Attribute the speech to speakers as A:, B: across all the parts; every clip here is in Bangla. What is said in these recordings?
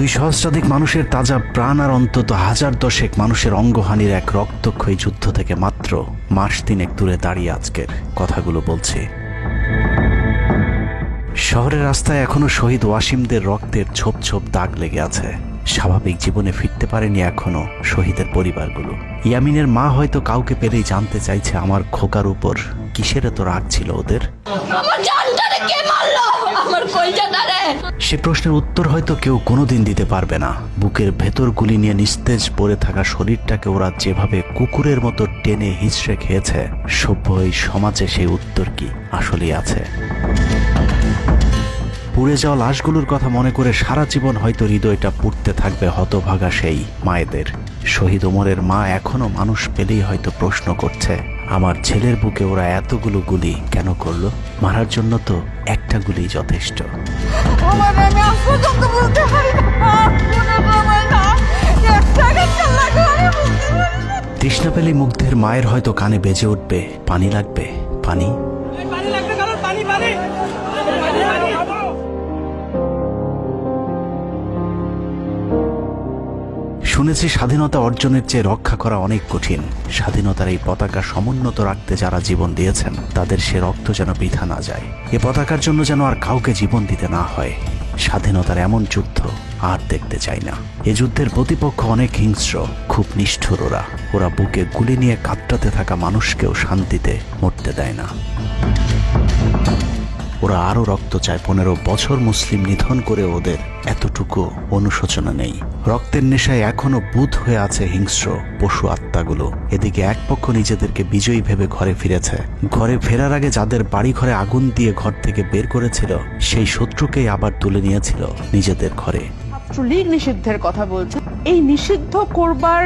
A: দুই সহস্রাধিক মানুষের তাজা প্রাণ আর অন্তত হাজার দশেক মানুষের অঙ্গহানির এক রক্তক্ষয়ী যুদ্ধ থেকে মাত্র মাস তিনেক দূরে দাঁড়িয়ে আজকের কথাগুলো বলছি। শহরের রাস্তায় এখনো শহীদ ওয়াসিমদের রক্তের ছোপ ছোপ দাগ লেগে আছে। স্বাভাবিক জীবনে ফিরতে পারেনি এখনো শহীদের পরিবারগুলো। ইয়ামিনের মা হয়তো কাউকে পেলেই জানতে চাইছে আমার খোকার উপর কিসের এত রাগ ছিল ওদের। সে প্রশ্নের উত্তর হয়তো কেউ কোনোদিন দিতে পারবে না। বুকের ভেতর গুলি নিয়ে নিস্তেজ পড়ে থাকা শরীরটাকে ওরা যেভাবে কুকুরের মতো টেনে হিঁচড়ে খেয়েছে, সভ্য এই সমাজে সেই উত্তর কি আসলেই আছে? পুড়ে যাওয়া লাশগুলোর কথা মনে করে সারা জীবন হয়তো হৃদয়টা পুড়তে থাকবে হতভাগা সেই মায়েদের। শহীদ ওমরের মা এখনো মানুষ পেলেই হয়তো প্রশ্ন করছে, আমার ছেলের বুকে ওরা এতগুলো গুলি কেন করলো? মারার জন্য তো একটা গুলি যথেষ্ট। তৃষ্ণা পেলে মুগ্ধের মায়ের হয়তো কানে বেজে উঠবে, পানি লাগবে, পানি। শুনেছি স্বাধীনতা অর্জনের চেয়ে রক্ষা করা অনেক কঠিন। স্বাধীনতার এই পতাকা সমুন্নত রাখতে যারা জীবন দিয়েছেন তাদের সে রক্ত যেন বৃথা না যায়। এ পতাকার জন্য যেন আর কাউকে জীবন দিতে না হয়। স্বাধীনতার এমন যুদ্ধ আর দেখতে চাই না। এ যুদ্ধের প্রতিপক্ষ অনেক হিংস্র, খুব নিষ্ঠুর। ওরা বুকে গুলি নিয়ে কাতরাতে থাকা মানুষকেও শান্তিতে মরতে দেয় না। ওরা আরো রক্ত চায়। 15 বছর মুসলিম নিধন করে ওদের এতটুকু অনুশোচনা নেই। রক্তের নেশায় এখনো বুঁদ হয়ে আছে হিংস্র পশু আত্মাগুলো। এদিকে এক পক্ষ নিজেদেরকে বিজয়ী ভেবে ঘরে ফিরেছে। ঘরে ফেরার আগে যাদের বাড়ি ঘরে আগুন দিয়ে ঘর থেকে বের করেছিল, সেই শত্রুকেই আবার তুলে নিয়েছিল নিজেদের ঘরে।
B: ছাত্রলীগ নিষিদ্ধের কথা বলছে। এই নিষিদ্ধ করবার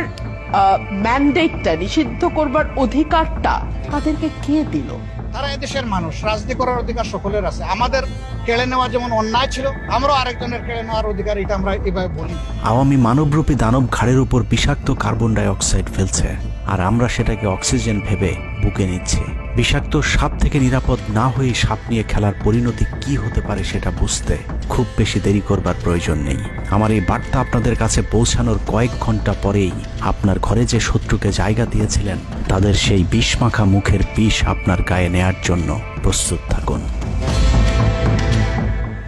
B: ম্যান্ডেটটা, নিষিদ্ধ করবার অধিকারটা তাদেরকে কে দিল?
C: তারা এদেশের মানুষ, রাজনীতি করার অধিকার সকলের আছে। আমাদের কেড়ে নেওয়া যেমন অন্যায় ছিল, আমরাও আরেকজনের কেড়ে নেওয়ার অধিকার, এটা আমরা এভাবে বলি।
A: আওয়ামী মানবরূপী দানব ঘাড়ের উপর বিষাক্ত কার্বন ডাই অক্সাইড ফেলছে, আর আমরা সেটাকে অক্সিজেন ভেবে বুকে নিচ্ছি। বিষাক্ত সাপ থেকে নিরাপদ না হয়ে সাপ নিয়ে খেলার পরিণতি কি হতে পারে সেটা বুঝতে খুব বেশি দেরি করবার প্রয়োজন নেই। আমার এই বার্তা আপনাদের কাছে পৌঁছানোর কয়েক ঘন্টা পরেই আপনার ঘরে যে শত্রুকে জায়গা দিয়েছিলেন তাদের সেই বিষমাখা মুখের বিষ আপনার গায়ে নেয়ার জন্য প্রস্তুত থাকুন।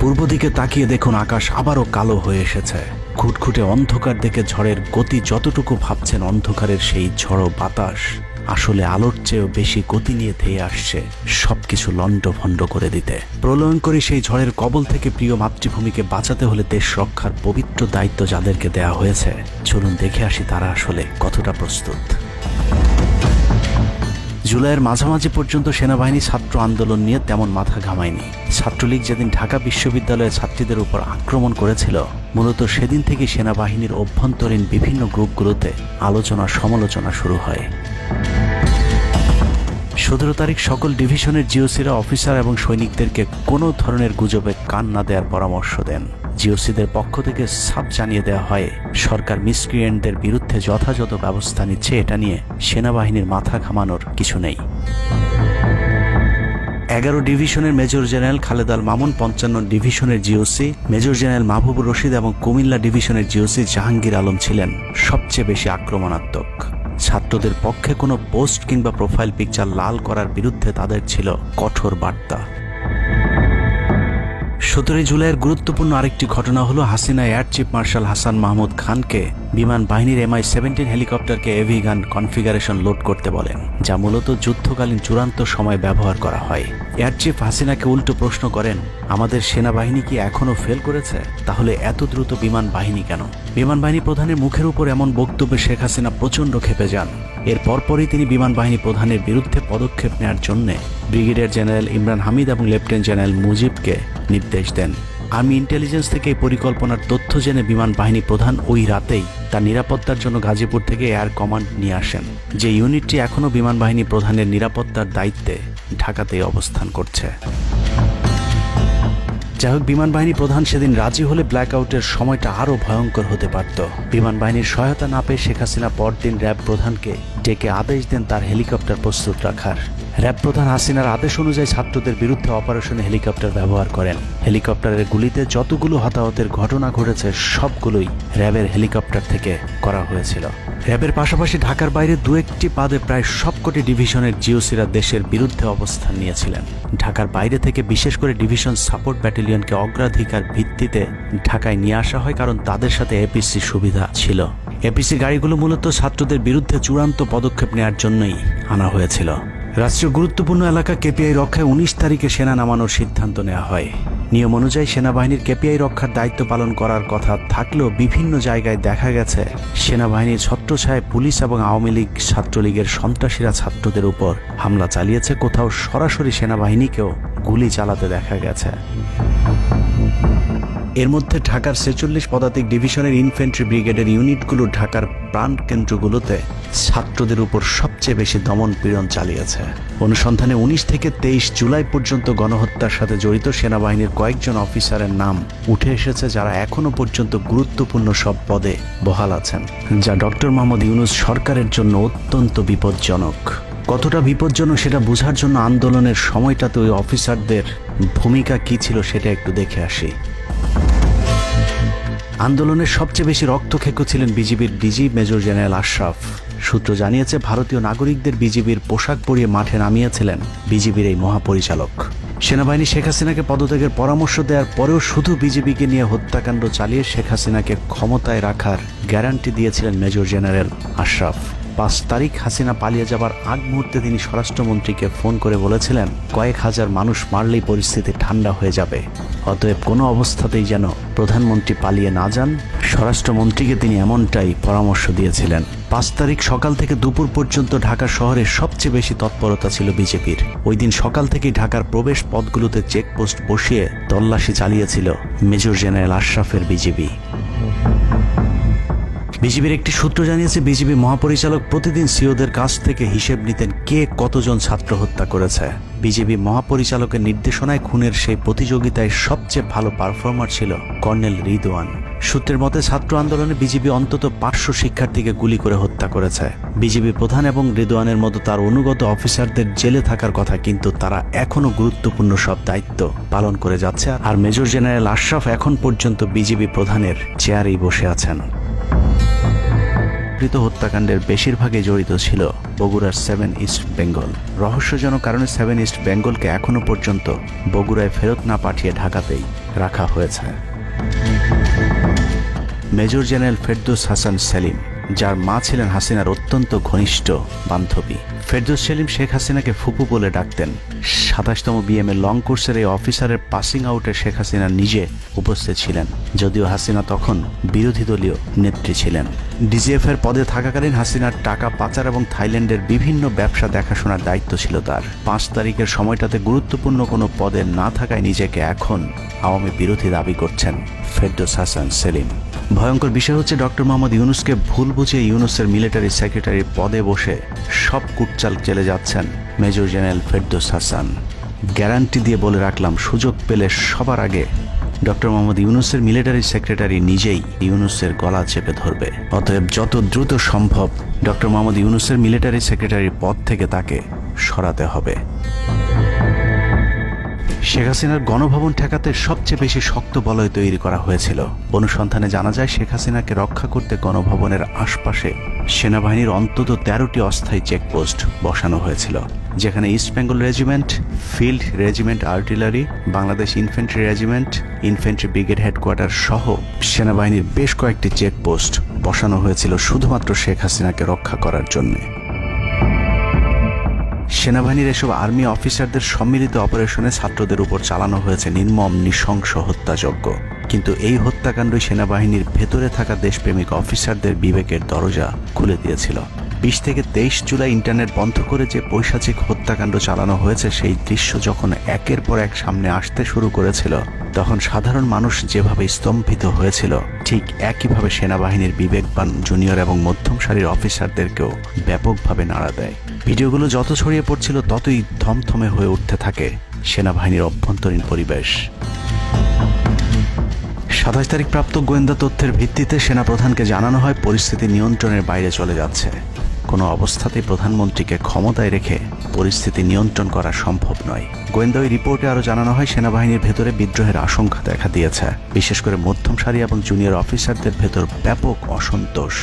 A: পূর্ব দিকে তাকিয়ে দেখুন, আকাশ আবারও কালো হয়ে এসেছে। খুটখুটে অন্ধকার দেখে ঝড়ের গতি যতটুকু ভাবছেন, অন্ধকারের সেই ঝড়ো বাতাস আসলে আলোর চেয়েও বেশি গতি নিয়ে ধেয়ে আসছে সবকিছু লণ্ডভণ্ড করে দিতে। প্রলয়ঙ্করী সেই ঝড়ের কবল থেকে প্রিয় মাতৃভূমিকে বাঁচাতে হলে দেশ রক্ষার পবিত্র দায়িত্ব যাদেরকে দেয়া হয়েছে, চলুন দেখে আসি তারা আসলে কতটা প্রস্তুত। জুলাইয়ের মাঝামাঝি পর্যন্ত সেনাবাহিনী ছাত্র আন্দোলন নিয়ে তেমন মাথা ঘামায়নি। ছাত্রলীগ যেদিন ঢাকা বিশ্ববিদ্যালয়ের ছাত্রীদের উপর আক্রমণ করেছিল, মূলত সেদিন থেকে সেনাবাহিনীর অভ্যন্তরীণ বিভিন্ন গ্রুপগুলোতে আলোচনা সমালোচনা শুরু হয়। 17 তারিখ সকল ডিভিশনের জিওসিরা অফিসার এবং সৈনিকদেরকে কোনো ধরনের গুজবে কান না দেওয়ার পরামর্শ দেন। জিওসিদের পক্ষ থেকে সাফ জানিয়ে দেওয়া হয়, সরকার মিসক্রিয়েন্টদের বিরুদ্ধে যথাযথ ব্যবস্থা নিচ্ছে, এটা নিয়ে সেনাবাহিনীর মাথা ঘামানোর কিছু নেই। 11 ডিভিশনের মেজর জেনারেল খালেদ আল মামুন, 55 ডিভিশনের GOC major general Mahbubur Rashid এবং কুমিল্লা ডিভিশনের জিওসি জাহাঙ্গীর আলম ছিলেন সবচেয়ে বেশি আক্রমণাত্মক। ছাত্রদের পক্ষে কোনো পোস্ট কিংবা প্রোফাইল পিকচার লাল করার বিরুদ্ধে তাদের ছিল কঠোর বার্তা। 17 জুলাইয়ের গুরুত্বপূর্ণ আরেকটি ঘটনা হলো, Hasina air chief marshal Hasan Mahmud খানকে বিমান বাহিনীর MI-17 হেলিকপ্টারকে এভি গান কনফিগারেশন লোড করতে বলেন, যা মূলত যুদ্ধকালীন চূড়ান্ত সময় ব্যবহার করা হয়। এয়ার চিফ হাসিনাকে উল্টো প্রশ্ন করেন, আমাদের সেনাবাহিনী কি এখনো ফেল করেছে? তাহলে এত দ্রুত বিমান বাহিনী কেন? বিমান বাহিনী প্রধানের মুখের উপর এমন বক্তব্যে শেখ হাসিনা প্রচণ্ড ক্ষেপে যান। এর পরপরই তিনি বিমান বাহিনী প্রধানের বিরুদ্ধে পদক্ষেপ নেওয়ার জন্য ব্রিগেডিয়ার জেনারেল ইমরান হামিদ এবং লেফটেন্যান্ট জেনারেল মুজিবকে নির্দেশ দেন। আর্মি ইন্টেলিজেন্স থেকে এই পরিকল্পনার তথ্য জেনে বিমান বাহিনী প্রধান ওই রাতেই তার নিরাপত্তার জন্য গাজীপুর থেকে এয়ার কমান্ড নিয়ে আসেন, যে ইউনিটটি এখনও বিমান বাহিনী প্রধানের নিরাপত্তার দায়িত্বে ঢাকাতেই অবস্থান করছে। যাই হোক, বিমান বাহিনী প্রধান সেদিন রাজি হলে ব্ল্যাকআউটের সময়টা আরও ভয়ঙ্কর হতে পারত। বিমান বাহিনীর সহায়তা না পেয়ে শেখ হাসিনা পরদিন র্যাব প্রধানকে ডেকে আদেশ দেন তার হেলিকপ্টার প্রস্তুত রাখার। র্যাব প্রধান হাসিনার আদেশ অনুযায়ী ছাত্রদের বিরুদ্ধে অপারেশনে হেলিকপ্টার ব্যবহার করেন। হেলিকপ্টারের গুলিতে যতগুলো হতাহতের ঘটনা ঘটেছে সবগুলোই র্যাবের হেলিকপ্টার থেকে করা হয়েছিল। র্যাবের পাশাপাশি ঢাকার বাইরে দু একটি পাদে প্রায় সবকটি ডিভিশনের জিওসিরা দেশের বিরুদ্ধে অবস্থান নিয়েছিলেন। ঢাকার বাইরে থেকে বিশেষ করে ডিভিশন সাপোর্ট ব্যাটালিয়নকে অগ্রাধিকার ভিত্তিতে ঢাকায় নিয়ে আসা হয়, কারণ তাদের সাথে এপিসি সুবিধা ছিল। এপিসি গাড়িগুলো মূলত ছাত্রদের বিরুদ্ধে চূড়ান্ত পদক্ষেপ নেওয়ার জন্যই আনা হয়েছিল। রাষ্ট্রীয় গুরুত্বপূর্ণ এলাকা কেপিআই রক্ষায় 19 তারিখে সেনা নামানোর সিদ্ধান্ত নেওয়া হয়। নিয়ম অনুযায়ী সেনাবাহিনীর কেপিআই রক্ষার দায়িত্ব পালন করার কথা থাকলেও বিভিন্ন জায়গায় দেখা গেছে সেনাবাহিনীর ছত্রছায়ায় পুলিশ এবং আওয়ামী লীগ ছাত্রলীগের সন্ত্রাসীরা ছাত্রদের উপর হামলা চালিয়েছে। কোথাও সরাসরি সেনাবাহিনীকেও গুলি চালাতে দেখা গেছে। এর মধ্যে ঢাকার 46 পদাতিক ডিভিশনের ইনফ্যান্ট্রি ব্রিগেডের ইউনিটগুলো ঢাকার প্রাণ কেন্দ্রগুলোতে ছাত্রদের উপর সবচেয়ে বেশি দমন পীড়ন চালিয়েছে। অনুসন্ধানে 19 থেকে 23 জুলাই পর্যন্ত গণহত্যার সাথে জড়িত সেনাবাহিনীর কয়েকজন অফিসারের নাম উঠে এসেছে, যারা এখনো পর্যন্ত গুরুত্বপূর্ণ সব পদে বহাল আছেন, যা ডক্টর মোহাম্মদ ইউনূস সরকারের জন্য অত্যন্ত বিপজ্জনক। কতটা বিপজ্জনক সেটা বোঝার জন্য আন্দোলনের সময়টাতে ওই অফিসারদের ভূমিকা কি ছিল সেটা একটু দেখে আসি। আন্দোলনের সবচেয়ে বেশি রক্তক্ষেকো ছিলেন বিজিবির ডিজি মেজর জেনারেল আশরাফ। সূত্র জানিয়েছে, ভারতীয় নাগরিকদের বিজিবির পোশাক পরিয়ে মাঠে নামিয়েছিলেন বিজিবির এই মহাপরিচালক। সেনাবাহিনী শেখ হাসিনাকে পদত্যাগের পরামর্শ দেওয়ার পরেও শুধু বিজিবিকে নিয়ে হত্যাকাণ্ড চালিয়ে শেখ হাসিনাকে ক্ষমতায় রাখার গ্যারান্টি দিয়েছিলেন মেজর জেনারেল আশরাফ। 5 তারিখ হাসিনা পালিয়ে যাবার আগ মুহূর্তে তিনি স্বরাষ্ট্রমন্ত্রীকে ফোন করে বলেছিলেন, কয়েক হাজার মানুষ মারলেই পরিস্থিতি ঠান্ডা হয়ে যাবে, অতএব কোনো অবস্থাতেই যেন প্রধানমন্ত্রী পালিয়ে না যান। স্বরাষ্ট্রমন্ত্রীকে তিনি এমনটাই পরামর্শ দিয়েছিলেন। 5 তারিখ সকাল থেকে দুপুর পর্যন্ত ঢাকা শহরে সবচেয়ে বেশি তৎপরতা ছিল বিজেপির। ওই দিন সকাল থেকেই ঢাকার প্রবেশ পথগুলোতে চেকপোস্ট বসিয়ে তল্লাশি চালিয়েছিল মেজর জেনারেল আশরাফের বিজিবি। বিজিবির একটি সূত্র জানিয়েছে, বিজিবি মহাপরিচালক প্রতিদিন সিওদের কাছ থেকে হিসেব নিতেন কে কতজন ছাত্র হত্যা করেছে। বিজিবি মহাপরিচালকের নির্দেশনায় খুনের সেই প্রতিযোগিতায় সবচেয়ে ভালো পারফর্মার ছিল কর্নেল রিদওয়ান। সূত্রের মতে, ছাত্র আন্দোলনে বিজিবি অন্তত 500 শিক্ষার্থীকে গুলি করে হত্যা করেছে। বিজিবি প্রধান এবং রিদওয়ানের মতো তার অনুগত অফিসারদের জেলে থাকার কথা, কিন্তু তারা এখনো গুরুত্বপূর্ণ সব দায়িত্ব পালন করে যাচ্ছে। আর মেজর জেনারেল আশরাফ এখন পর্যন্ত বিজিবি প্রধানের চেয়ারেই বসে আছেন। হত্যাকাণ্ডের বেশিরভাগই জড়িত ছিল বগুড়ার 7 ইস্ট বেঙ্গল। রহস্যজনক কারণে 7 ইস্ট বেঙ্গলকে এখনো পর্যন্ত বগুড়ায় ফেরত না পাঠিয়ে ঢাকাতেই রাখা হয়েছে। মেজর জেনারেল ফেরদৌস হাসান সেলিম, যার মা ছিলেন হাসিনার অত্যন্ত ঘনিষ্ঠ বান্ধবী। ফেরদৌস সেলিম শেখ হাসিনাকে ফুপু বলে ডাকতেন। 27তম বিএমএ লং কোর্সের এই অফিসারের পাসিং আউটে শেখ হাসিনা নিজে উপস্থিত ছিলেন, যদিও হাসিনা তখন বিরোধী দলীয় নেত্রী ছিলেন। ডিজিএফের পদে থাকাকালীন হাসিনার টাকা পাচার এবং থাইল্যান্ডের বিভিন্ন ব্যবসা দেখাশোনার দায়িত্ব ছিল তার। 5 তারিখের সময়টাতে গুরুত্বপূর্ণ কোনো পদে না থাকায় নিজেকে এখন আওয়ামী বিরোধী দাবি করছেন ফেরদৌস হাসান সেলিম। ভয়ঙ্কর বিষয় হচ্ছে, ডক্টর মোহাম্মদ ইউনূসকে ভুল বুঝে ইউনূসের মিলিটারি সেক্রেটারির পদে বসে সব কুটচাল চেলে যাচ্ছেন major general Ferdous Hasan. Guarantee দিয়ে বলে রাখলাম, সুযোগ পেলে সবার আগে ডক্টর মোহাম্মদ ইউনূসের মিলিটারি সেক্রেটারি নিজেই ইউনূসের গলা চেপে ধরবে। অতএব যত দ্রুত সম্ভব ডক্টর মোহাম্মদ ইউনূসের মিলিটারি সেক্রেটারির পদ থেকে তাকে সরাতে হবে। শেখ হাসিনার গণভবন ঠেকাতে সবচেয়ে বেশি শক্ত বলয় তৈরি করা হয়েছিল। অনুসন্ধানে জানা যায়, শেখ হাসিনাকে রক্ষা করতে গণভবনের আশপাশে সেনাবাহিনীর অন্তত 13টি অস্থায়ী চেকপোস্ট বসানো হয়েছিল, যেখানে east Bengal regiment, field regiment artillery, Bangladesh infantry regiment, infantry brigade headquarter সহ সেনাবাহিনীর বেশ কয়েকটি চেকপোস্ট বসানো হয়েছিল শুধুমাত্র শেখ হাসিনাকে রক্ষা করার জন্যে। সেনাবাহিনীর এসব আর্মি অফিসারদের সম্মিলিত অপারেশনে ছাত্রদের উপর চালানো হয়েছে নির্মম নৃশংস হত্যাযজ্ঞ। কিন্তু এই হত্যাকাণ্ডই সেনাবাহিনীর ভেতরে থাকা দেশপ্রেমিক অফিসারদের বিবেকের দরজা খুলে দিয়েছিল। 20 থেকে 23 জুলাই ইন্টারনেট বন্ধ করে যে পৈশাচিক হত্যাকাণ্ড চালানো হয়েছে, সেই দৃশ্য যখন একের পর এক সামনে আসতে শুরু করেছিল, তখন সাধারণ মানুষ যেভাবে স্তম্ভিত হয়েছিল, ঠিক একইভাবে সেনাবাহিনীর বিবেকবান জুনিয়র এবং মধ্যম সারির অফিসারদেরকেও ব্যাপকভাবে নাড়া দেয়। ভিডিওগুলো যত ছড়িয়ে পড়ছিল, ততই থমথমে হয়ে উঠতে থাকে সেনাবাহিনীর অভ্যন্তরীণ পরিবেশ। 27 তারিখ প্রাপ্ত গোয়েন্দা তথ্যের ভিত্তিতে সেনাপ্রধানকে জানানো হয় পরিস্থিতি নিয়ন্ত্রণের বাইরে চলে যাচ্ছে। কোনো অবস্থাতেই প্রধানমন্ত্রীকে ক্ষমতায় রেখে পরিস্থিতি নিয়ন্ত্রণ করা সম্ভব নয়। গোয়েন্দা ওই রিপোর্টে আরও জানানো হয়, সেনাবাহিনীর ভেতরে বিদ্রোহের আশঙ্কা দেখা দিয়েছে। বিশেষ করে মধ্যম সারি এবং জুনিয়র অফিসারদের ভেতর ব্যাপক অসন্তোষ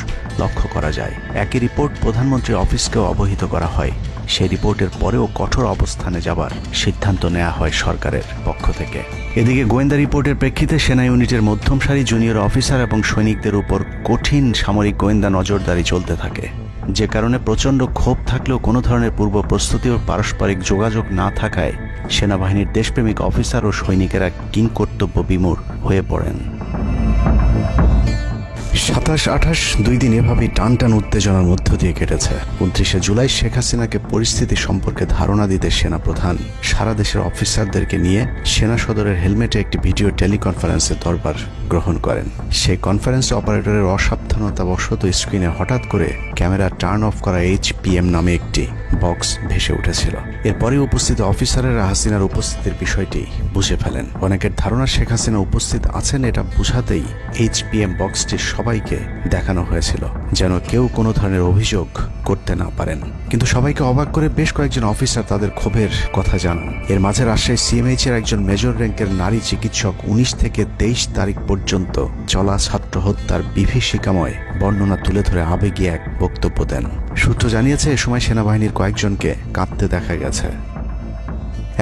A: লক্ষ্য করা যায়। একই রিপোর্ট প্রধানমন্ত্রীর অফিসকেও অবহিত করা হয়। সেই রিপোর্টের পরেও কঠোর অবস্থানে যাবার সিদ্ধান্ত নেওয়া হয় সরকারের পক্ষ থেকে। এদিকে গোয়েন্দা রিপোর্টের প্রেক্ষিতে সেনা ইউনিটের মধ্যম সারি জুনিয়র অফিসার এবং সৈনিকদের উপর কঠিন সামরিক গোয়েন্দা নজরদারি চলতে থাকে, যে কারণে প্রচণ্ড ক্ষোভ থাকলেও কোনো ধরনের পূর্ব প্রস্তুতি ও পারস্পরিক যোগাযোগ না থাকায় সেনাবাহিনীর দেশপ্রেমিক অফিসার ও সৈনিকেরা কিংকর্তব্য বিমূঢ় হয়ে পড়েন। 27-28 দুই দিন এভাবেই টান উত্তেজনার মধ্য দিয়ে কেটেছে। 29শে জুলাই শেখ হাসিনাকে পরিস্থিতি সম্পর্কে ধারণা দিতে সেনাপ্রধান সারা দেশের অফিসারদেরকে নিয়ে সেনা সদরের হেলমেটে একটি ভিডিও টেলিকনফারেন্সে দরবার গ্রহণ করেন। সেই কনফারেন্সে অপারেটরের অসাবধানতাবশত স্ক্রিনে হঠাৎ করে ক্যামেরা টার্ন অফ করা HPM নামে একটি বক্স ভেসে উঠেছিল। এরপরে উপস্থিত অফিসারেরা হাসিনার উপস্থিতির বিষয়টি বুঝে ফেলেন। অনেকের ধারণা শেখ হাসিনা উপস্থিত আছেন এটা বুঝাতেই HPM বক্সটি সবাইকে দেখানো হয়েছিল, যেন কেউ কোনো ধরনের অভিযোগ করতে না পারেন। কিন্তু সবাইকে অবাক করে বেশ কয়েকজন অফিসার তাদের ক্ষোভের কথা জানান। এর মাঝে রাজশাহী CMH এর একজন মেজর র্যাঙ্কের নারী চিকিৎসক 19 থেকে 23 তারিখ পর্যন্ত চলা ছাত্র হত্যার বিভীষিকাময় বর্ণনা তুলে ধরে আবেগী এক বক্তব্য দেন। সূত্র জানিয়েছে, এ সময় সেনাবাহিনীর কয়েকজনকে কাঁদতে দেখা গেছে।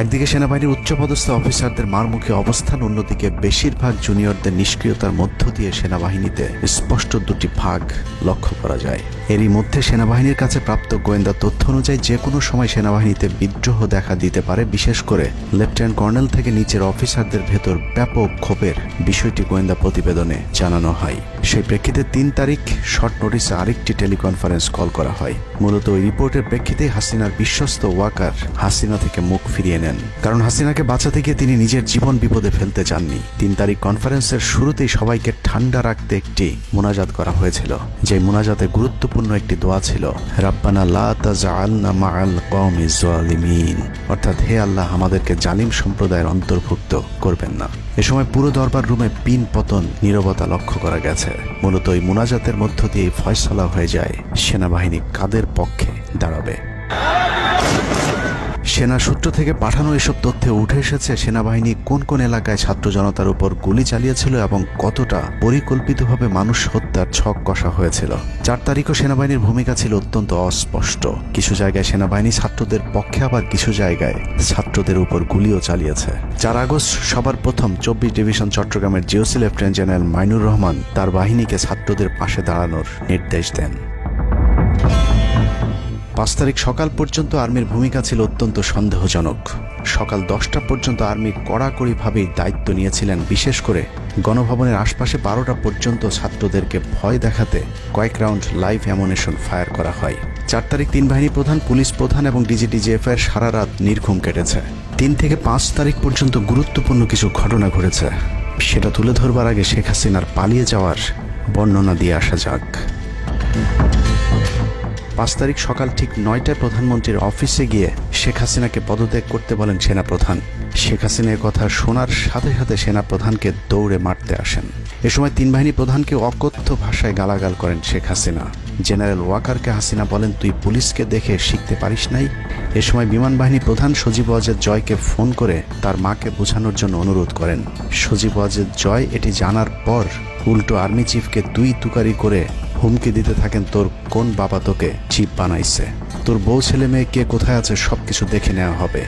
A: একদিকে সেনাবাহিনীর উচ্চপদস্থ অফিসারদের মারমুখী অবস্থান, অন্যদিকে বেশিরভাগ জুনিয়রদের নিষ্ক্রিয়তার মধ্য দিয়ে সেনাবাহিনীতে স্পষ্ট দুটি ভাগ লক্ষ্য করা যায়। এরই মধ্যে সেনাবাহিনীর কাছে প্রাপ্ত গোয়েন্দা তথ্য অনুযায়ী যে কোনো সময় সেনাবাহিনীতে বিদ্রোহ দেখা দিতে পারে। বিশেষ করে লেফটেন্যান্ট কর্নেল থেকে নিচের অফিসারদের ভেতর ব্যাপক ক্ষোভের বিষয়টি গোয়েন্দা প্রতিবেদনে জানানো হয়। সেই প্রেক্ষিতে 3 তারিখ শর্ট নোটিসে আরেকটি টেলিকনফারেন্স কল করা হয়। মূলত ওই রিপোর্টের প্রেক্ষিতে হাসিনার বিশ্বস্ত ওয়াকার হাসিনা থেকে মুখ ফিরিয়ে নেন, কারণ হাসিনাকে বাঁচাতে গিয়ে তিনি নিজের জীবন বিপদে ফেলতে চাননি। 3 তারিখ কনফারেন্সের শুরুতেই সবাইকে ঠান্ডা রাখতে একটি মোনাজাত করা হয়েছিল। যে মোনাজাতে গুরুত্বপূর্ণ একটি দোয়া ছিল, রাব্বানা লা তাজআলনা মাআল কওমিজ জালিমিন, অর্থাৎ হে আল্লাহ, আমাদেরকে জালিম সম্প্রদায়ের অন্তর্ভুক্ত করবেন না। এ সময় পুরো দরবার রুমে পিন পতন নীরবতা লক্ষ্য করা গেছে। মূলত এই মোনাজাতের মধ্য দিয়ে ফয়সালা হয়ে যায় সেনাবাহিনী কাদের পক্ষে দাঁড়াবে। সেনা সূত্র থেকে পাঠানো এসব তথ্যে উঠে এসেছে সেনাবাহিনী কোন কোন এলাকায় ছাত্র জনতার উপর গুলি চালিয়েছিল এবং কতটা পরিকল্পিতভাবে মানুষ হত্যার ছক কষা হয়েছিল। 4 তারিখও সেনাবাহিনীর ভূমিকা ছিল অত্যন্ত অস্পষ্ট। কিছু জায়গায় সেনাবাহিনী ছাত্রদের পক্ষে, আবার কিছু জায়গায় ছাত্রদের উপর গুলিও চালিয়েছে। 4 আগস্ট সবার প্রথম 24 ডিভিশন চট্টগ্রামের GOC lieutenant general Mainur Rahman তার বাহিনীকে ছাত্রদের পাশে দাঁড়ানোর নির্দেশ দেন। 5 তারিখ সকাল পর্যন্ত আর্মির ভূমিকা ছিল অত্যন্ত সন্দেহজনক। সকাল 10টা পর্যন্ত আর্মি কড়াকড়িভাবেই দায়িত্ব নিয়েছিলেন। বিশেষ করে গণভবনের আশপাশে 12টা পর্যন্ত ছাত্রদেরকে ভয় দেখাতে কয়েক রাউন্ড লাইভ অ্যামুনেশন ফায়ার করা হয়। 4 তারিখ 3 বাহিনী প্রধান, পুলিশ প্রধান এবং DGDGF-এর সারা রাত নির্ঘুম কেটেছে। 3 থেকে 5 তারিখ পর্যন্ত গুরুত্বপূর্ণ কিছু ঘটনা ঘটেছে, সেটা তুলে ধরবার আগে শেখ হাসিনার পালিয়ে যাওয়ার বর্ণনা দিয়ে আসা যাক। 5 তারিখ সকাল ঠিক 9টায় প্রধানমন্ত্রীর অফিসে গিয়ে শেখ হাসিনাকে পদত্যাগ করতে বলেন সেনাপ্রধান। শেখ হাসিনার কথা শোনার সাথে সাথে সেনাপ্রধানকে দৌড়ে মারতে আসেন। এ সময় 3 বাহিনী প্রধানকে অকথ্য ভাষায় গালাগাল করেন শেখ হাসিনা। জেনারেল ওয়াকারকে হাসিনা বলেন, তুই পুলিশকে দেখে শিখতে পারিস নাই। এ সময় বিমান বাহিনী প্রধান সজীব ওয়াজেদ জয়কে ফোন করে তার মাকে বোঝানোর জন্য অনুরোধ করেন। সজীব ওয়াজেদ জয় এটি জানার পর উল্টো আর্মি চিফকে তুই তুকারি করে হুমকি দিতে থাকেন, তোর কোন বাবা তোকে চিফ বানাইছে, তোর বউ ছেলে মেয়ে কে কোথায় আছে সবকিছু দেখে নেওয়া হবে।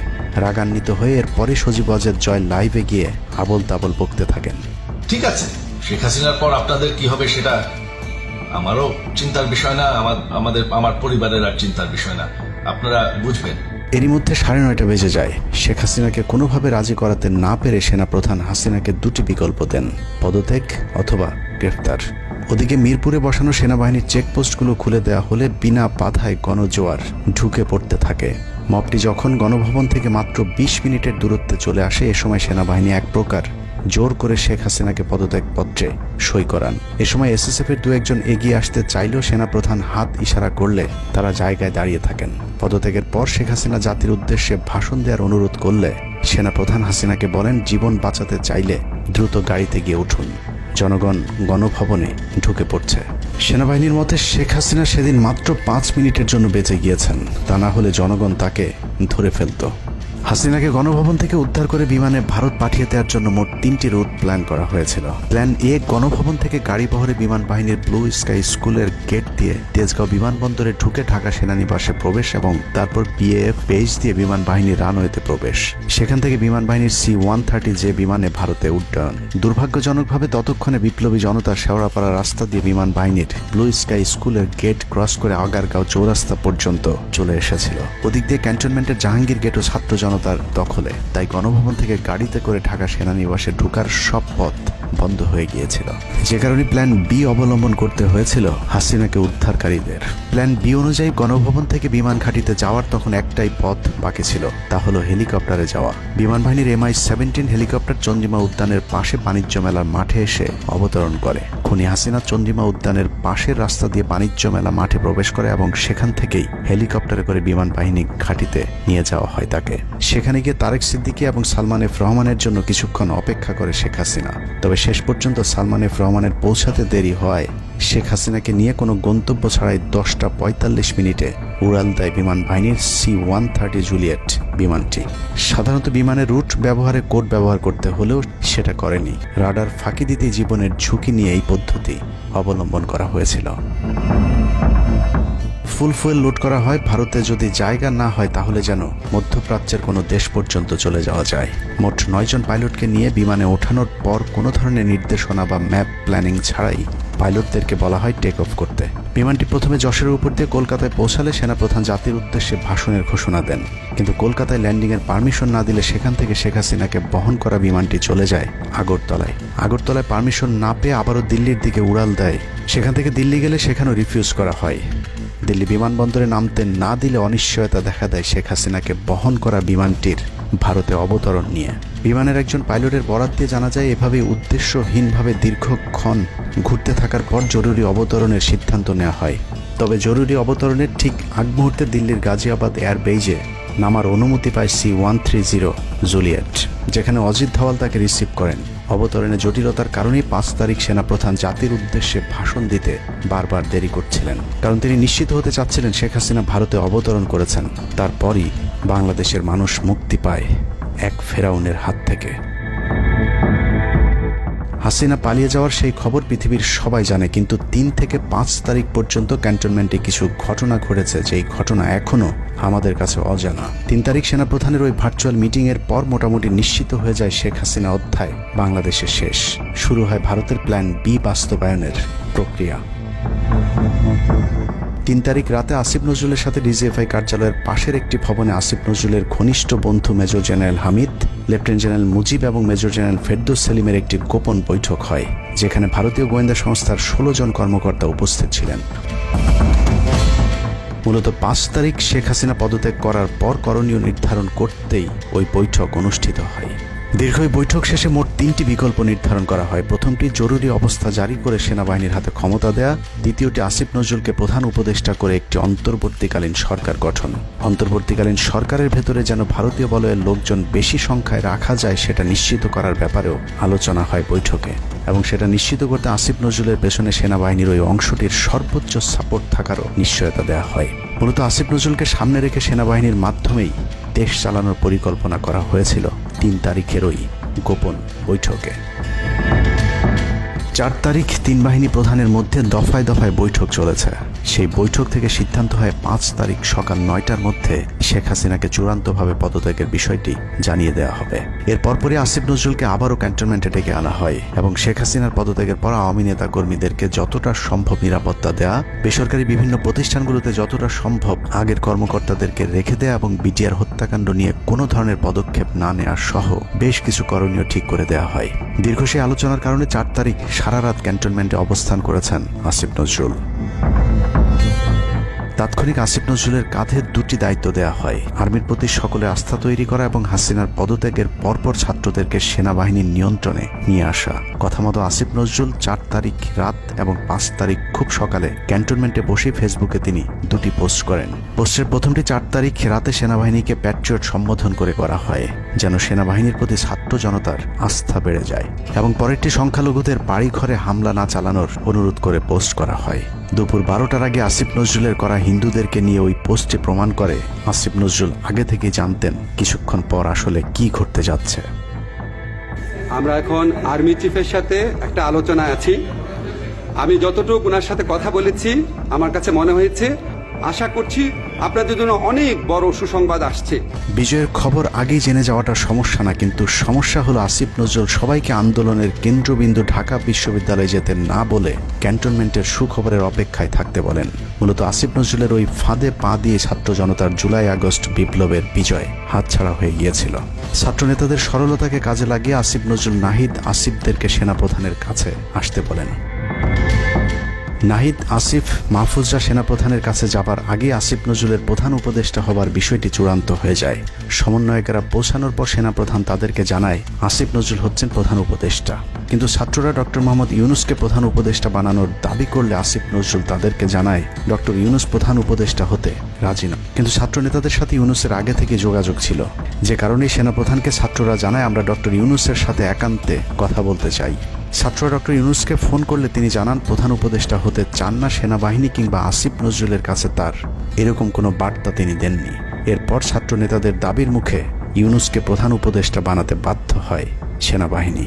A: রাগান্বিত হয়ে এরপরে সজীব ওয়াজেদ জয় লাইভে গিয়ে আবল তাবল বকতে থাকেন।
D: ঠিক আছে, শেখ হাসিনার পর আপনাদের কি হবে সেটা আমারও চিন্তার বিষয় না, আমার পরিবারের আর চিন্তার বিষয় না, আপনারা বুঝবেন।
A: এরই মধ্যে 9:30 বেজে যায়। শেখ হাসিনাকে কোনোভাবে রাজি করাতে না পেরে সেনাপ্রধান হাসিনাকে 2টি বিকল্প দেন, পদত্যাগ অথবা গ্রেফতার। ওদিকে মিরপুরে বসানো সেনাবাহিনীর চেকপোস্টগুলো খুলে দেওয়া হলে বিনা বাধায় গণজোয়ার ঢুকে পড়তে থাকে। মবটি যখন গণভবন থেকে মাত্র 20 মিনিটের দূরত্বে চলে আসে, এ সময় সেনাবাহিনী এক প্রকার জোর করে শেখ হাসিনাকে পদত্যাগপত্রে সই করান। এ সময় SSF-এর 2-1 এগিয়ে আসতে চাইলেও সেনাপ্রধান হাত ইশারা করলে তারা জায়গায় দাঁড়িয়ে থাকেন। পদত্যাগের পর শেখ হাসিনা জাতির উদ্দেশ্যে ভাষণ দেওয়ার অনুরোধ করলে সেনাপ্রধান হাসিনাকে বলেন, জীবন বাঁচাতে চাইলে দ্রুত গাড়িতে গিয়ে উঠুন, জনগণ গণভবনে ঢুকে পড়ছে। সেনাবাহিনীর মতে শেখ হাসিনা সেদিন মাত্র 5 মিনিটের জন্য বেঁচে গিয়েছেন, তা না হলে জনগণ তাকে ধরে ফেলত। হাসিনাকে গণভবন থেকে উদ্ধার করে বিমানে ভারত পাঠিয়ে দেওয়ার জন্য মোট 3টি রুট প্ল্যান করা হয়েছিল। প্ল্যান এ, গণভবন থেকে গাড়ি বহরে বিমান বাহিনীর ব্লু স্কাই স্কুলের গেট দিয়ে তেজগাঁও বিমানবন্দরে ঢুকে ঢাকা সেনানিবাসে প্রবেশ এবং তারপর বিএএফ বেস দিয়ে বিমান বাহিনীর রানওয়েতে প্রবেশ। সেখান থেকে বিমান বাহিনীর C-130 যে বিমানে ভারতে উড্ডয়ন। দুর্ভাগ্যজনকভাবে ততক্ষণে বিপ্লবী জনতা শেওড়াপাড়া রাস্তা দিয়ে বিমান বাহিনীর ব্লু স্কাই স্কুলের গেট ক্রস করে আগারগাঁও চৌরাস্তা পর্যন্ত চলে এসেছিল। ওদিক দিয়ে ক্যান্টনমেন্টের জাহাঙ্গীর গেটও ছাত্র জনতার দখলে, তাই গণভবন থেকে গাড়িতে করে ঢাকা সেনানিবাসে ঢোকার সব পথ বন্ধ হয়ে গিয়েছিল, যে কারণে প্ল্যান বি অবলম্বন করতে হয়েছিল হাসিনাকে উদ্ধারকারীদের। প্ল্যান বি অনুযায়ী গণভবন থেকে বিমান ঘাঁটিতে যাওয়ার তখন একটাই পথ বাকি ছিল, তা হলো হেলিকপ্টারে যাওয়া। বিমান বাহিনীর MI-17 হেলিকপ্টার চন্দ্রিমা উদ্যানের পাশে বাণিজ্য মেলার মাঠে এসে অবতরণ করে। খুনি হাসিনা চন্দ্রিমা উদ্যানের পাশের রাস্তা দিয়ে বাণিজ্য মেলা মাঠে প্রবেশ করে এবং সেখান থেকেই হেলিকপ্টারে করে বিমান বাহিনী ঘাঁটিতে নিয়ে যাওয়া হয় তাকে। সেখানে গিয়ে তারেক সিদ্দিকী এবং সালমান এফ রহমানের জন্য কিছুক্ষণ অপেক্ষা করে শেখ হাসিনা। তবে শেষ পর্যন্ত সালমান এফ রহমানের পৌঁছাতে দেরি হয় শেখ হাসিনাকে নিয়ে কোনো গন্তব্য ছাড়াই 10টা 45 মিনিটে উড়াল দেয় বিমান বাহিনীর C-130 জুলিয়েট বিমানটি। সাধারণত বিমানের রুট ব্যবহারে কোড ব্যবহার করতে হলেও সেটা করেনি। রাডার ফাঁকি দিতে জীবনের ঝুঁকি নিয়ে এই পদ্ধতি অবলম্বন করা হয়েছিল। ফুল ফুয়েল লোড করা হয়, ভারতে যদি জায়গা না হয় তাহলে যেন মধ্যপ্রাচ্যের কোনো দেশ পর্যন্ত চলে যাওয়া যায়। মোট 9 জন পাইলটকে নিয়ে বিমানে ওঠানোর পর কোনো ধরনের নির্দেশনা বা ম্যাপ প্ল্যানিং ছাড়াই পাইলটদেরকে বলা হয় টেক অফ করতে। বিমানটি প্রথমে যশোরের উপর দিয়ে কলকাতায় পৌঁছালে সেনাপ্রধান জাতির উদ্দেশ্যে ভাষণের ঘোষণা দেন, কিন্তু কলকাতায় ল্যান্ডিংয়ের পারমিশন না দিলে সেখান থেকে শেখ হাসিনাকে বহন করা বিমানটি চলে যায় আগরতলায়। আগরতলায় পারমিশন না পেয়ে আবারও দিল্লির দিকে উড়াল দেয়। সেখান থেকে দিল্লি গেলে সেখানেও রিফিউজ করা হয়। দিল্লি বিমানবন্দরে নামতে না দিলে অনিশ্চয়তা দেখা দেয় শেখ হাসিনাকে বহন করা বিমানটির ভারতে অবতরণ নিয়ে। বিমানের একজন পাইলটের বরাত দিয়ে জানা যায় এভাবে উদ্দেশ্যহীনভাবে দীর্ঘক্ষণ ঘুরতে থাকার পর জরুরি অবতরণের সিদ্ধান্ত নেওয়া হয়। তবে জরুরি অবতরণের ঠিক আগ মুহূর্তে দিল্লির গাজিয়াবাদ এয়ারবেজে নামার অনুমতি পায় C-130 জুলিয়েট, যেখানে অজিত ধওয়াল তাকে রিসিভ করেন। অবতরণে জটিলতার কারণেই 5 তারিখ সেনাপ্রধান জাতির উদ্দেশ্যে ভাষণ দিতে বারবার দেরি করছিলেন, কারণ তিনি নিশ্চিত হতে চাচ্ছিলেন শেখ হাসিনা ভারতে অবতরণ করেছেন। তারপরই বাংলাদেশের মানুষ মুক্তি পায় এক ফেরাউনের হাত থেকে। হাসিনা পালিয়ে যাওয়ার সেই খবর পৃথিবীর সবাই জানে, কিন্তু 3 থেকে 5 তারিখ পর্যন্ত ক্যান্টনমেন্টে কিছু ঘটনা ঘটেছে যেই ঘটনা এখনো আমাদের কাছে অজানা। 3 তারিখ সেনাপ্রধানের ওই ভার্চুয়াল মিটিংয়ের পর মোটামুটি নিশ্চিত হয়ে যায় শেখ হাসিনা অধ্যায় বাংলাদেশের শেষ। শুরু হয় ভারতের প্ল্যান বি বাস্তবায়নের প্রক্রিয়া। 3 তারিখ রাতে আসিফ নজরুলের সাথে ডিজিএফআই কার্যালয়ের পাশের একটি ভবনে আসিফ নজরুলের ঘনিষ্ঠ বন্ধু major general Hamid, lieutenant general Mujib এবং মেজর জেনারেল ফেরদৌস সেলিমের একটি গোপন বৈঠক হয়, যেখানে ভারতীয় গোয়েন্দা সংস্থার 16 জন কর্মকর্তা উপস্থিত ছিলেন। মূলত 5 তারিখ শেখ হাসিনা পদত্যাগ করার পর করণীয় নির্ধারণ করতেই ওই বৈঠক অনুষ্ঠিত হয়। দীর্ঘ বৈঠক শেষে মোট 3টি বিকল্প নির্ধারণ করা হয়। প্রথমটি জরুরি অবস্থা জারি করে সেনাবাহিনীর হাতে ক্ষমতা দেয়া, দ্বিতীয়টি আসিফ নজরুলকে প্রধান উপদেষ্টা করে একটি অন্তর্বর্তীকালীন সরকার গঠন। অন্তর্বর্তীকালীন সরকারের ভেতরে যেন ভারতীয় বলয়ের লোকজন বেশি সংখ্যায় রাখা যায় সেটা নিশ্চিত করার ব্যাপারেও আলোচনা হয় বৈঠকে, এবং সেটা নিশ্চিত করতে আসিফ নজরুলের পেছনে সেনাবাহিনীর ওই অংশটির সর্বোচ্চ সাপোর্ট থাকারও নিশ্চয়তা দেওয়া হয়। মূলত আসিফ নজরুলকে সামনে রেখে সেনাবাহিনীর মাধ্যমেই দেশ চালানোর পরিকল্পনা করা হয়েছিল 3 তারিখের ওই গোপন বৈঠকে। 4 তারিখ 3 বাহিনী প্রধানের মধ্যে দফায় দফায় বৈঠক চলেছে। সেই বৈঠক থেকে সিদ্ধান্ত হয় 5 তারিখ সকাল 9টার মধ্যে শেখ হাসিনাকে চূড়ান্তভাবে পদত্যাগের বিষয়টি জানিয়ে দেওয়া হবে। এর পরপরই আসিফ নজরুলকে আবারও ক্যান্টনমেন্টে ডেকে আনা হয় এবং শেখ হাসিনার পদত্যাগের পর আওয়ামী নেতা কর্মীদেরকে যতটা সম্ভব নিরাপত্তা দেয়া, বেসরকারি বিভিন্ন প্রতিষ্ঠানগুলোতে যতটা সম্ভব আগের কর্মকর্তাদেরকে রেখে দেয়া এবং বিটিআর হত্যাকাণ্ড নিয়ে কোনো ধরনের পদক্ষেপ না নেওয়া সহ বেশ কিছু করণীয় ঠিক করে দেওয়া হয়। দীর্ঘ সেই আলোচনার কারণে 4 তারিখ সারা রাত ক্যান্টনমেন্টে অবস্থান করেছেন আসিফ নজরুল। তাৎক্ষণিক আসিফ নজরুলের কাঁধে দুটি দায়িত্ব দেওয়া হয়: আর্মির প্রতি সকলের আস্থা তৈরি করা এবং হাসিনার পদত্যাগের পরপর ছাত্রদেরকে সেনাবাহিনীর নিয়ন্ত্রণে নিয়ে আসা। কথা মতো আসিফ নজরুল 4 তারিখ রাত এবং 5 তারিখ খুব সকালে ক্যান্টনমেন্টে বসে ফেসবুকে তিনি দুটি পোস্ট করেন। পোস্টের প্রথমটি 4 তারিখ রাতে সেনাবাহিনীকে প্যাট্রিয়ট সম্বোধন করে করা হয়, যেন সেনাবাহিনীর প্রতি ছাত্র জনতার আস্থা বেড়ে যায়, এবং পরেরটি সংখ্যালঘুদের বাড়িঘরে হামলা না চালানোর অনুরোধ করে পোস্ট করা হয়। দুপুর 12টার আগে আসিফ নজরুলের করা হিন্দুদেরকে নিয়ে ওই পোস্টে প্রমাণ করে আসিফ নজরুল আগে থেকে জানতেন কিছুক্ষণ পর আসলে কি ঘটতে যাচ্ছে।
E: আমরা এখন আর্মি চিফের সাথে একটা আলোচনায় আছি। আমি যতটুকু ওনার সাথে কথা বলেছি, আমার কাছে মনে হয়েছে, আশা করছি আপনাদের জন্য অনেক বড় সুসংবাদ আসছে।
A: বিজয়ের খবর আগেই জেনে যাওয়াটা সমস্যা না, কিন্তু সমস্যা হলো আসিফ নজরুল সবাইকে আন্দোলনের কেন্দ্রবিন্দু ঢাকা বিশ্ববিদ্যালয়ে যেতে না বলে ক্যান্টনমেন্টের সুখবরের অপেক্ষায় থাকতে বলেন। মূলত আসিফ নজরুলের ওই ফাঁদে পা দিয়ে ছাত্র জনতার জুলাই আগস্ট বিপ্লবের বিজয় হাতছাড়া হয়ে গিয়েছিল। ছাত্র নেতাদের সরলতাকে কাজে লাগিয়ে আসিফ নজরুল নাহিদ আসিফদেরকে সেনাপ্রধানের কাছে আসতে বলেন। নাহিদ, আসিফ, মাহফুজরা সেনাপ্রধানের কাছে যাবার আগে আসিফ নজরুলের প্রধান উপদেষ্টা হবার বিষয়টি চূড়ান্ত হয়ে যায়। সমন্বয়কেরা পৌঁছানোর পর সেনাপ্রধান তাদেরকে জানায় আসিফ নজরুল হচ্ছেন প্রধান উপদেষ্টা, কিন্তু ছাত্ররা ডক্টর মোহাম্মদ ইউনূসকে প্রধান উপদেষ্টা বানানোর দাবি করলে আসিফ নজরুল তাদেরকে জানায় ডক্টর ইউনূস প্রধান উপদেষ্টা হতে রাজি নয়। কিন্তু ছাত্র নেতাদের সাথে ইউনূসের আগে থেকে যোগাযোগ ছিল, যে কারণেই সেনাপ্রধানকে ছাত্ররা জানায় আমরা ডক্টর ইউনূসের সাথে একান্তে কথা বলতে চাই। ছাত্ররা ডক্টর ইউনূসকে ফোন করলে তিনি জানান প্রধান উপদেষ্টা হতে চান না সেনাবাহিনী কিংবা আসিফ নজরুলের কাছে তার এরকম কোনো বার্তা তিনি দেননি। এরপর ছাত্র নেতাদের দাবির মুখে ইউনূসকে প্রধান উপদেষ্টা বানাতে বাধ্য হয় সেনাবাহিনী।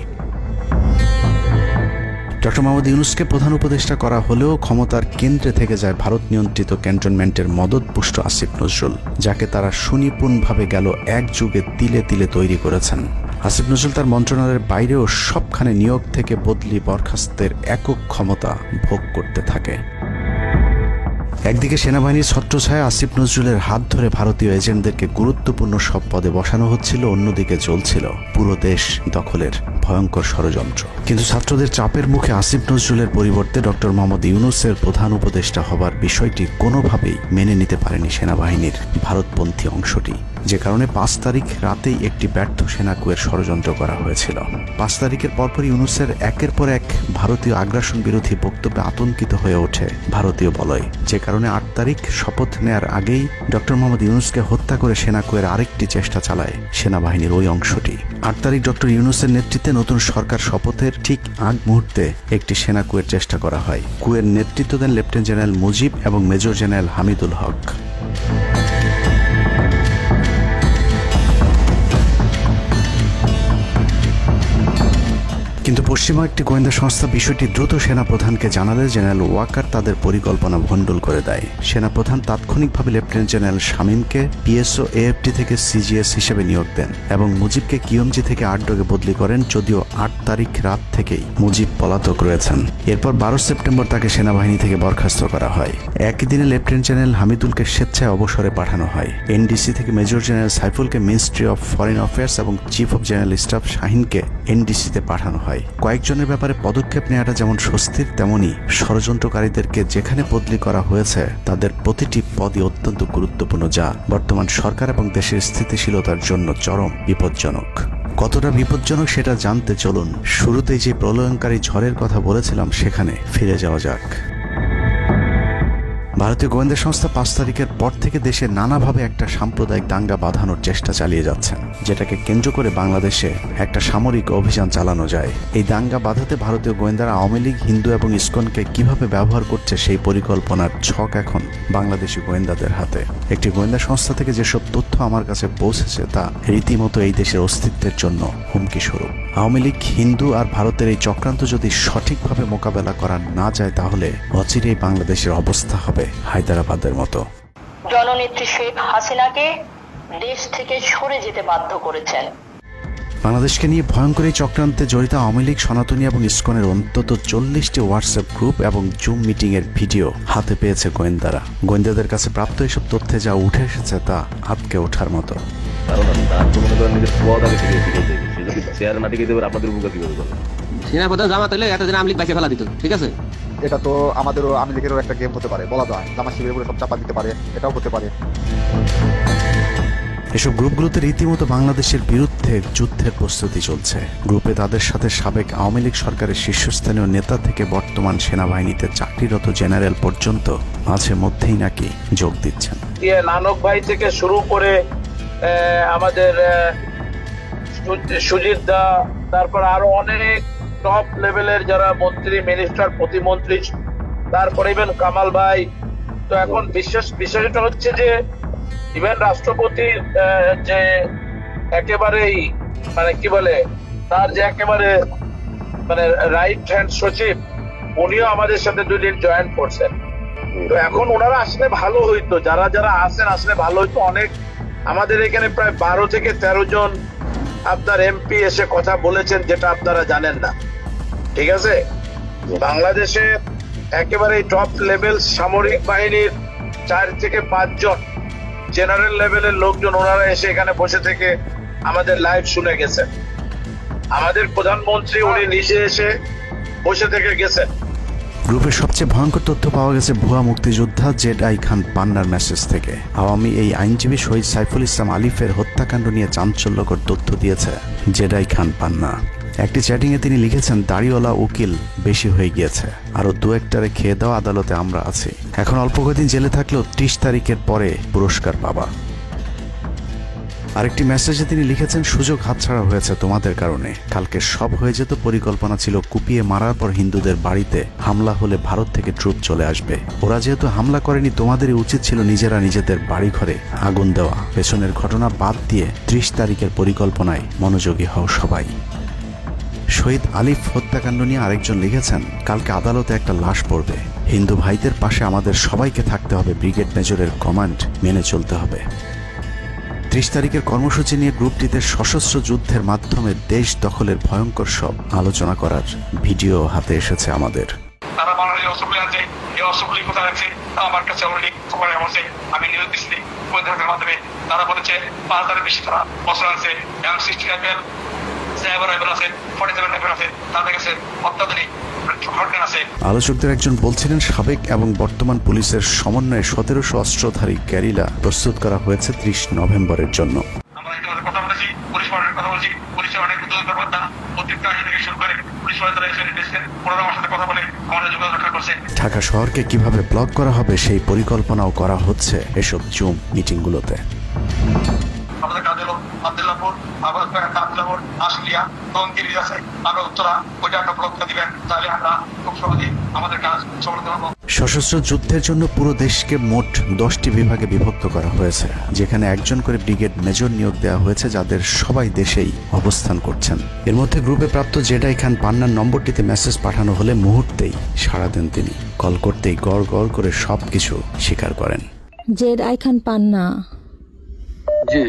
A: ডক্টর মোহাম্মদ ইউনূসকে প্রধান উপদেষ্টা করা হলেও ক্ষমতার কেন্দ্রে থেকে যায় ভারত নিয়ন্ত্রিত ক্যান্টনমেন্টের মদতপুষ্ট আসিফ নজরুল, যাকে তারা সুনিপুণভাবে গেল এক যুগে তিলে তিলে তৈরি করেছেন। আসিফ নজরুল তার মন্ত্রণালয়ের বাইরেও সবখানে নিয়োগ থেকে বদলি বরখাস্তের একক ক্ষমতা ভোগ করতে থাকে। একদিকে সেনাবাহিনীর ছত্রছায়া আসিফ নজরুলের হাত ধরে ভারতীয় এজেন্টদেরকে গুরুত্বপূর্ণ সব পদে বসানো হচ্ছিল, অন্যদিকে চলছিল পুরো দেশ দখলের ভয়ঙ্কর ষড়যন্ত্র। কিন্তু ছাত্রদের চাপের মুখে আসিফ নজরুলের পরিবর্তে ডক্টর মোহাম্মদ ইউনূসের প্রধান উপদেষ্টা হবার বিষয়টি কোনোভাবেই মেনে নিতে পারেনি সেনাবাহিনীর ভারতপন্থী অংশটি, যে কারণে 5 তারিখ রাতেই একটি ব্যর্থ সেনা কুয়ের ষড়যন্ত্র করা হয়েছিল। 5 তারিখের পরপরই ইউনূসের একের পর এক ভারতীয় আগ্রাসন বিরোধী বক্তব্যে আতঙ্কিত হয়ে ওঠে ভারতীয় বলয়, যে কারণে 8 তারিখ শপথ নেয়ার আগেই ডক্টর মোহাম্মদ ইউনূসকে হত্যা করে সেনা কুয়ের আরেকটি চেষ্টা চালায় সেনাবাহিনীর ওই অংশটি। 8 তারিখ ডক্টর ইউনূসের নেতৃত্বে নতুন সরকার শপথের ঠিক আগ মুহূর্তে একটি সেনা কুয়ের চেষ্টা করা হয়। কুয়ের নেতৃত্ব দেন লেফটেন্যান্ট জেনারেল মুজিব এবং মেজর জেনারেল হামিদুল হক। কিন্তু পশ্চিমা একটি গোয়েন্দা সংস্থা বিষয়টি দ্রুত সেনাপ্রধানকে জানালে জেনারেল ওয়াকার তাদের পরিকল্পনা ভণ্ডুল করে দেয়। সেনাপ্রধান তাৎক্ষণিকভাবে লেফটেন্যান্ট জেনারেল শামীমকে পিএসও এএফটি থেকে সিজিএস হিসেবে নিয়োগ দেন এবং মুজিবকে কিউএমজি থেকে আটডগে বদলি করেন, যদিও 8 তারিখ রাত থেকেই মুজিব পলাতক রয়েছেন। এরপর 12 সেপ্টেম্বর তাকে সেনাবাহিনী থেকে বরখাস্ত করা হয়। একই দিনে লেফটেন্যান্ট জেনারেল হামিদুলকে স্বেচ্ছায় অবসরে পাঠানো হয়। এনডিসি থেকে মেজর জেনারেল সাইফুলকে মিনিস্ট্রি অফ ফরেন অ্যাফেয়ার্স এবং চিফ অফ জেনারেল স্টাফ শাহিনকে এনডিসিতে পাঠানো হয়। কয়েকজনের ব্যাপারে পদক্ষেপ নেওয়াটা যেমন স্বস্তির, তেমনি ষড়যন্ত্রকারীদেরকে যেখানে বদলি করা হয়েছে তাদের প্রতিটি পদই অত্যন্ত গুরুত্বপূর্ণ, যা বর্তমান সরকার এবং দেশের স্থিতিশীলতার জন্য চরম বিপজ্জনক। কতটা বিপজ্জনক সেটা জানতে চলুন শুরুতেই যে প্রলয়ঙ্কারী ঝড়ের কথা বলেছিলাম সেখানে ফিরে যাওয়া যাক। ভারতীয় গোয়েন্দা সংস্থা 5 তারিখের পর থেকে দেশে নানাভাবে একটা সাম্প্রদায়িক দাঙ্গা বাঁধানোর চেষ্টা চালিয়ে যাচ্ছেন, যেটাকে কেন্দ্র করে বাংলাদেশে একটা সামরিক অভিযান চালানো যায়। এই দাঙ্গা বাঁধাতে ভারতীয় গোয়েন্দারা আওয়ামী লীগ, হিন্দু এবং ইসকনকে কিভাবে ব্যবহার করছে সেই পরিকল্পনার ছক এখন বাংলাদেশি গোয়েন্দাদের হাতে। একটি গোয়েন্দা সংস্থা থেকে যেসব তথ্য আমার কাছে পৌঁছেছে তা রীতিমতো এই দেশের অস্তিত্বের জন্য হুমকি স্বরূপ। আওয়ামী লীগ, হিন্দু আর ভারতের এই চক্রান্ত যদি সঠিকভাবে মোকাবেলা করা না যায় তাহলে অচিরেই বাংলাদেশের অবস্থা হবে হায়দ্রাবাদের মতো।
F: জননেত্রী শেখ হাসিনাকে দেশ থেকে সরে যেতে বাধ্য করেছেন।
A: বাংলাদেশকে নিয়ে ভয়ঙ্কর এই চক্রান্তে জড়িত আওয়ামী লীগ, সনাতনী এবং ইসকনের অন্তত 40টি হোয়াটসঅ্যাপ গ্রুপ এবং জুম মিটিং এর ভিডিও হাতে পেয়েছে গোয়েন্দারা। গোয়েন্দাদের কাছে প্রাপ্ত এসব তথ্যে যা উঠে এসেছে তা আটকে ওঠার মতো।
G: সেনাপ্রধান জামাত হলে এতদিন আওয়ামী লীগ বাইকে ফেলা দিত, ঠিক আছে? এটা তো আমাদেরও আওয়ামী লীগেরও একটা গেম হতে পারে, বলা যায় জামাত শিবিরের উপরে সব চাপা দিতে পারে, এটাও হতে পারে।
A: এসব গ্রুপগুলোতে রীতিমতো বাংলাদেশের বিরুদ্ধে যুদ্ধের প্রস্তুতি চলছে। গ্রুপে তাদের সাথে সাবেক আওয়ামী লীগ সরকারের শীর্ষস্থানীয় নেতা থেকে বর্তমান সেনাবাহিনীতে চাকরিরত জেনারেল পর্যন্ত মাঝে মধ্যেই নাকি যোগ দিচ্ছেন।
H: নানক ভাই থেকে শুরু করে আমাদের সুজিত দা, তারপর আরো অনেক টপ লেভেলের যারা মন্ত্রী, মিনিস্টার, প্রতিমন্ত্রী, তারপরে ইভেন কামাল ভাই। তো এখন বিশেষটা হচ্ছে যে ইভেন রাষ্ট্রপতি যে একেবারেই মানে কি বলে তার যে একেবারে মানে রাইট হ্যান্ড সচিব, উনিও আমাদের সাথে 2 দিন জয়েন করছেন। তো এখন ওনারা আসলে ভালো হইতো, যারা যারা আসেন আসলে ভালো হইতো। অনেক আমাদের এখানে প্রায় 12 থেকে 13 জন আপনার এমপি এসে কথা বলেছেন, যেটা আপনারা জানেন না। ঠিক আছে, বাংলাদেশে একেবারে টপ লেভেল সামরিক বাহিনীর 4 থেকে 5 জন জেনারেল লেভেলের লোকজন ওনারা এসে এখানে বসে থেকে আমাদের লাইভ শুনে গেছেন। আমাদের প্রধানমন্ত্রী উনি নিজে এসে বসে থেকে গেছেন।
A: গ্রুপের সবচেয়ে ভয়ঙ্কর তথ্য পাওয়া গেছে ভুয়া মুক্তিযোদ্ধা জেডাই খান পান্নার মেসেজ থেকে। আওয়ামী এই আইনজীবী শহীদ সাইফুল ইসলাম আলিফের হত্যাকাণ্ড নিয়ে চাঞ্চল্যকর তথ্য দিয়েছে জেডাই খান পান্না। একটি চ্যাটিংয়ে তিনি লিখেছেন, দাড়িওয়ালা উকিল বেশি হয়ে গিয়েছে, আরো 2-1টারে খেয়ে দেওয়া আদালতে আমরা আছি, এখন অল্প কদিন জেলে থাকলেও 30 তারিখের পরে পুরস্কার পাবা। আরেকটি মেসেজে তিনি লিখেছেন, সুযোগ হাতছাড়া হয়েছে তোমাদের কারণে, কালকে সব হয়ে যেত। পরিকল্পনা ছিল কুপিয়ে মারার পর হিন্দুদের বাড়িতে হামলা হলে ভারত থেকে ট্রুপ চলে আসবে। ওরা যেহেতু হামলা করেনি, তোমাদেরই উচিত ছিল নিজেরা নিজেদের বাড়ি ঘরে আগুন দেওয়া। পেছনের ঘটনা বাদ দিয়ে 30 তারিখের পরিকল্পনায় মনোযোগী হও সবাই। শহীদ আলিফ হত্যাকাণ্ড নিয়ে আরেকজন লিখেছেন, কালকে আদালতে একটা লাশ পড়বে, হিন্দু ভাইদের পাশে আমাদের সবাইকে থাকতে হবে, ব্রিগেড মেজরের কমান্ড মেনে চলতে হবে। 30 তারিখের কর্মসূচি নিয়ে গ্রুপটিতে সশস্ত্র যুদ্ধের মাধ্যমে দেশ দখলের ভয়ঙ্কর সব আলোচনা করার ভিডিও হাতে এসেছে আমাদের।
I: তারা বাংলাদেশ অস্ত্রগুলি আছে, এই অস্ত্রগুলি কোথায় আছে আমার কাছে অলরেডি খবর এসেছে। আমি নিউজ দিচ্ছি গোয়েন্দাদের মাধ্যমে, তারা বলেছে 5000-এর বেশি তারা অস্ত্র আছে, এবং 60 রাইফেল, 7 রাইফেল আছে, 47 রাইফেল আছে, তাদের কাছে অত্যাধুনিক হটগান আছে।
A: আলোচকদের একজন বলছিলেন, সাবেক এবং বর্তমান পুলিশের সমন্বয়ে 1700 অস্ত্রধারী গ্যারিলা প্রস্তুত করা হয়েছে 30 নভেম্বরের জন্য।
I: আমরা ইতিমধ্যে কথা বলেছি, পুলিশ পার্টির কথা বলছি, পুলিশের অনেক উদ্যোগ কর্মকর্তা প্রত্যেকটা থেকে শুরু করে পুলিশ পার্টি তারা এসে এসেছেন, ওনারা আমার সাথে কথা বলে আমাদের যোগাযোগ রক্ষা করছে।
A: ঢাকা শহরকে কিভাবে ব্লক করা হবে সেই পরিকল্পনাও করা হচ্ছে এসব জুম মিটিংগুলোতে।
I: আমাদের কাদেলো, আব্দুল্লাহপুর, আব্দুল্লাহপুর, আশুলিয়া, টঙ্গী আছে, আমরা উত্তরা ওইটা একটা ব্লকটা দিবেন, তাহলে আমরা খুব সহজেই আমাদের কাজ সফলতা পাবো।
A: সশস্ত্র যুদ্ধের জন্য পুরো দেশকে মোট 10টি বিভাগে বিভক্ত করা হয়েছে, যেখানে একজন করে ব্রিগেড মেজর নিয়োগ দেওয়া হয়েছে, যাদের সবাই দেশেই অবস্থান করছেন। এর মধ্যে গ্রুপে প্রাপ্ত জেডাই খান পান্নার নম্বরটিতে মেসেজ পাঠানো হলে মুহূর্তেই সাড়া দেন তিনি। কল করতেই গড় গড় করে সবকিছু স্বীকার করেন।
J: জেডাই খান পান্না,
I: জি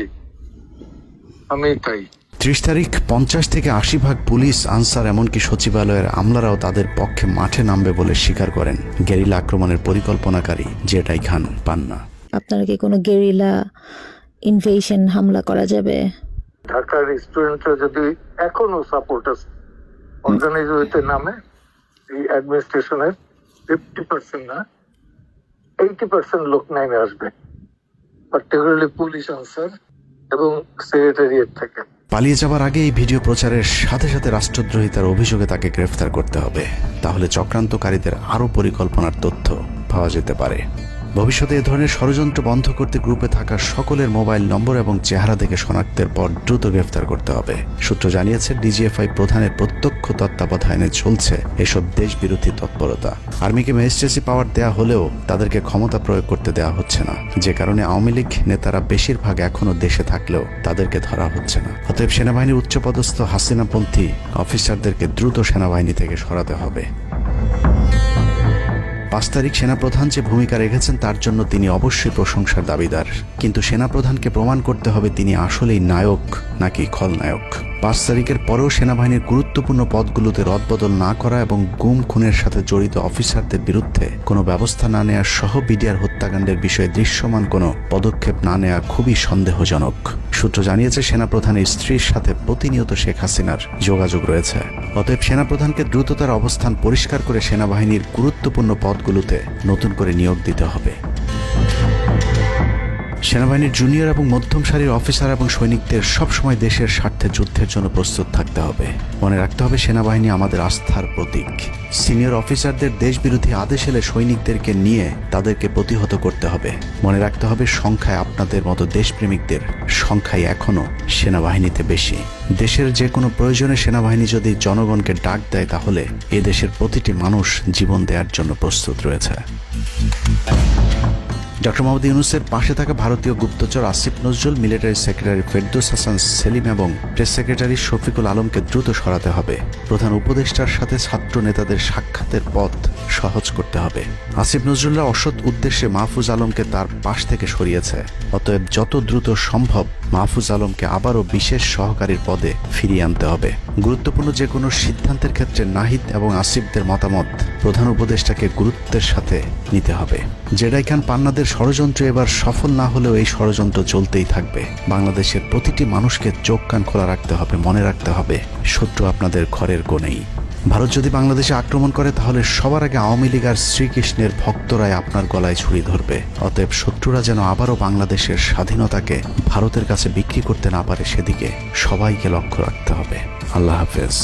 I: আমি তাই।
A: 30 তারিখ 50 থেকে 80% পুলিশ, আনসার, এমনকি সচিবালয়ের আমলারাও তাদের পক্ষে মাঠে নামবে বলে স্বীকার করেন গেরিলা আক্রমণের পরিকল্পনাকারী জেডাই খান পান্না।
J: আপনারা কি কোনো গেরিলা ইনভেশন হামলা করা যাবে?
I: ঢাকার স্টুডেন্টরা যদি এখনো সাপোর্টার্স অর্গানাইজ হইতে নামে, এই অ্যাডমিনিস্ট্রেশনের 50% না 80% লোক নেমে আসবে, পার্টিকুলারলি পুলিশ, আনসার এবং সেক্রেটারিয়েট থেকে।
A: পালিয়ে যাবার আগে এই ভিডিও প্রচারের সাথে সাথে রাষ্ট্রদ্রোহিতার অভিযোগে তাকে গ্রেফতার করতে হবে, তাহলে চক্রান্তকারীদের আরও পরিকল্পনার তথ্য পাওয়া যেতে পারে। ভবিষ্যতে এ ধরনের ষড়যন্ত্র বন্ধ করতে গ্রুপে থাকা সকলের মোবাইল নম্বর এবং চেহারা দেখে শনাক্তের পর দ্রুত গ্রেফতার করতে হবে। সূত্র জানিয়েছে, ডিজিএফআই প্রধানের প্রত্যক্ষ তত্ত্বাবধানে চলছে এসব দেশবিরোধী তৎপরতা। আর্মিকে ম্যাজিস্ট্রেসি পাওয়ার দেয়া হলেও তাদেরকে ক্ষমতা প্রয়োগ করতে দেওয়া হচ্ছে না, যে কারণে আওয়ামী লীগ নেতারা বেশিরভাগ এখনো দেশে থাকলেও তাদেরকে ধরা হচ্ছে না। অতএব সেনাবাহিনীর উচ্চপদস্থ হাসিনাপন্থী অফিসারদেরকে দ্রুত সেনাবাহিনী থেকে সরাতে হবে। 5 তারিখ সেনাপ্রধান যে ভূমিকা রেখেছেন তার জন্য তিনি অবশ্যই প্রশংসার দাবিদার, কিন্তু সেনাপ্রধানকে প্রমাণ করতে হবে তিনি আসলেই নায়ক নাকি খলনায়ক। 5 তারিখের পরেও সেনাবাহিনীর গুরুত্বপূর্ণ পদগুলোতে রদবদল না করা এবং গুম খুনের সাথে জড়িত অফিসারদের বিরুদ্ধে কোনো ব্যবস্থা না নেওয়া সহ বিডিআর হত্যাকাণ্ডের বিষয়ে দৃশ্যমান কোনো পদক্ষেপ না নেওয়া খুবই সন্দেহজনক। সূত্র জানিয়েছে সেনাপ্রধানের স্ত্রীর সাথে প্রতিনিয়ত শেখ হাসিনার যোগাযোগ রয়েছে। অতএব সেনাপ্রধানকে দ্রুত তার অবস্থান পরিষ্কার করে সেনাবাহিনীর গুরুত্বপূর্ণ পদগুলোতে নতুন করে নিয়োগ দিতে হবে। সেনাবাহিনীর জুনিয়র এবং মধ্যম সারির অফিসার এবং সৈনিকদের সবসময় দেশের স্বার্থে যুদ্ধের জন্য প্রস্তুত থাকতে হবে। মনে রাখতে হবে সেনাবাহিনী আমাদের আস্থার প্রতীক। সিনিয়র অফিসারদের দেশবিরোধী আদেশ এলে সৈনিকদেরকে নিয়ে তাদেরকে প্রতিহত করতে হবে। মনে রাখতে হবে সংখ্যায় আপনাদের মতো দেশপ্রেমিকদের সংখ্যাই এখনো সেনাবাহিনীতে বেশি। দেশের যে কোনো প্রয়োজনে সেনাবাহিনী যদি জনগণকে ডাক দেয় তাহলে এ দেশের প্রতিটি মানুষ জীবন দেওয়ার জন্য প্রস্তুত রয়েছে। ডক্টর মোহাম্মদ ইউনূসের পাশে থাকা ভারতীয় গুপ্তচর আসিফ নজরুল, মিলিটারি সেক্রেটারি ফেরদৌস হাসান সেলিম এবং প্রেস সেক্রেটারি শফিকুল আলমকে দ্রুত সরাতে হবে। প্রধান উপদেষ্টার সাথে ছাত্র নেতাদের সাক্ষাতের পথ সহজ করতে হবে। আসিফ নজরুল্লাহ অসৎ উদ্দেশ্যে মাহফুজ আলমকে তার পাশ থেকে সরিয়েছে। অতএব যত দ্রুত সম্ভব মাহফুজ আলমকে আবারও বিশেষ সহকারীর পদে ফিরিয়ে আনতে হবে। গুরুত্বপূর্ণ যে কোনো সিদ্ধান্তের ক্ষেত্রে নাহিদ এবং আসিফদের মতামত প্রধান উপদেষ্টাকে গুরুত্বের সাথে নিতে হবে। জেডাই খান পান্নাদের ষড়যন্ত্র এবার সফল না হলেও এই ষড়যন্ত্র চলতেই থাকবে। বাংলাদেশের প্রতিটি মানুষকে চোখ কান খোলা রাখতে হবে, মনে রাখতে হবে শত্রু আপনাদের ঘরের কোণেই। ভারত যদি বাংলাদেশে আক্রমণ করে তাহলে সবার আগে আওয়ামী লীগ আর শ্রীকৃষ্ণের ভক্তরাই আপনার গলায় ছুরি ধরবে। অতএব শত্রুরা যেন আবারও বাংলাদেশের স্বাধীনতাকে ভারতের কাছে বিক্রি করতে না পারে সেদিকে সবাইকে লক্ষ্য রাখতে হবে। আল্লাহ হাফেজ।